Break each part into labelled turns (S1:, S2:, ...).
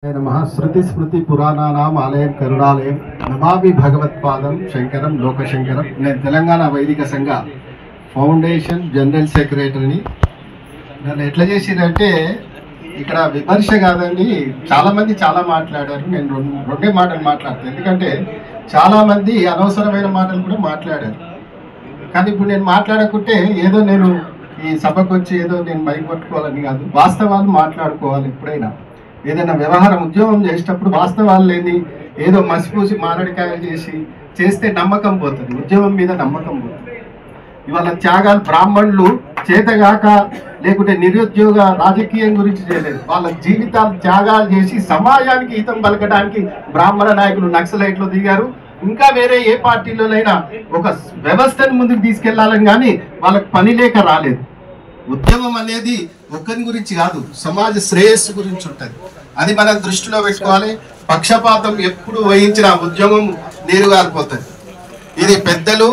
S1: नमः श्रुति स्मृति पुराणानाम आलयं करुणालयं नमामि भगवत्पादं शंकरं लोकशंकरं నేను తెలంగాణ వైదిక సంఘ ఫౌండేషన్ జనరల్ సెక్రటరీని. నన్ను ఎట్లా చేసిరంటే ఇక్కడ విమర్శ కాదండి, చాలా మంది చాలా మాట్లాడారు. నేను రెండే మాటలు మాట్లాడతాను, ఎందుకంటే చాలా మంది అనవసరమైన మాటలు కూడా మాట్లాడారు. కానీ ఇప్పుడు నేను మాట్లాడకుంటే ఏదో నేను ఈ సభకు వచ్చి ఏదో నేను మైక్ పట్టుకోవాలని కాదు, వాస్తవాలు మాట్లాడుకోవాలి. ఎప్పుడైనా ఏదైనా వ్యవహారం ఉద్యోగం చేసేటప్పుడు వాస్తవాలు లేని ఏదో మసిపూసి మారడికాయలు చేస్తే నమ్మకం పోతుంది, ఉద్యోగం మీద నమ్మకం పోతుంది. ఇవాళ త్యాగాలు బ్రాహ్మణులు చేతగాక లేకుంటే నిరుద్యోగ రాజకీయం గురించి చేయలేదు, వాళ్ళ జీవితాలు త్యాగాలు చేసి సమాజానికి హితం పలకడానికి బ్రాహ్మణ నాయకులు నక్సలైట్లు దిగారు. ఇంకా వేరే ఏ పార్టీలోనైనా ఒక వ్యవస్థను ముందుకు తీసుకెళ్లాలని కానీ వాళ్ళకి పని లేక రాలేదు. ఉద్యమం అనేది ఒక్కరి గురించి కాదు, సమాజ శ్రేయస్సు గురించి ఉంటుంది. అది మనం దృష్టిలో పెట్టుకోవాలి. పక్షపాతం ఎప్పుడు వహించిన ఉద్యమం నీరుగారిపోతుంది. ఇది పెద్దలు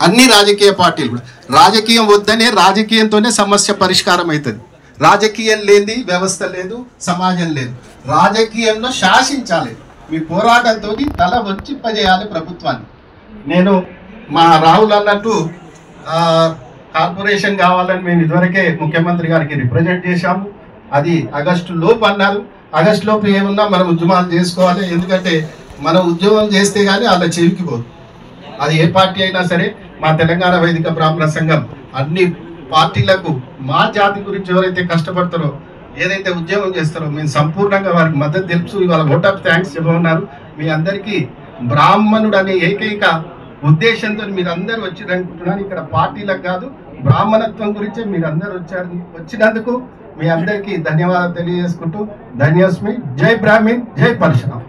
S1: అన్ని రాజకీయ పార్టీలు కూడా రాజకీయం వద్దనే, రాజకీయంతోనే సమస్య పరిష్కారం అవుతుంది. రాజకీయం లేని వ్యవస్థ లేదు, సమాజం లేదు. రాజకీయంలో శాసించాలి, మీ పోరాటంతో తల వంచింపజేయాలి ప్రభుత్వాన్ని. నేను మా రాహుల్ అన్నట్టు కార్పొరేషన్ కావాలని మేము ఇదివరకే ముఖ్యమంత్రి గారికి రిప్రజెంట్ చేశాము. అది ఆగస్టు లోపు అన్నారు. ఆగస్టు లోపు ఏమున్నా మనం ఉద్యమాలు చేసుకోవాలి, ఎందుకంటే మనం ఉద్యమం చేస్తే కానీ వాళ్ళ చెవికి పోదు. అది ఏ పార్టీ అయినా సరే, మా తెలంగాణ వైదిక బ్రాహ్మణ సంఘం అన్ని పార్టీలకు మా జాతి గురించి ఎవరైతే కష్టపడతారో, ఏదైతే ఉద్యమం చేస్తారో మేము సంపూర్ణంగా వారికి మద్దతు తెలుసు. ఇవాళ ఓట్ ఆఫ్ థ్యాంక్స్ చెప్పమన్నారు. మీ అందరికీ బ్రాహ్మణుడు అనే ఏకైక ఉద్దేశంతో మీరు అందరూ వచ్చిరనుకుంటున్నాను. ఇక్కడ పార్టీలకు కాదు, బ్రాహ్మణత్వం గురించే మీరు అందరూ వచ్చినందుకు మీ అందరికీ ధన్యవాదాలు తెలియజేసుకుంటూ ధన్యోస్మి. జై బ్రాహ్మణ్, జై పరశురామ్.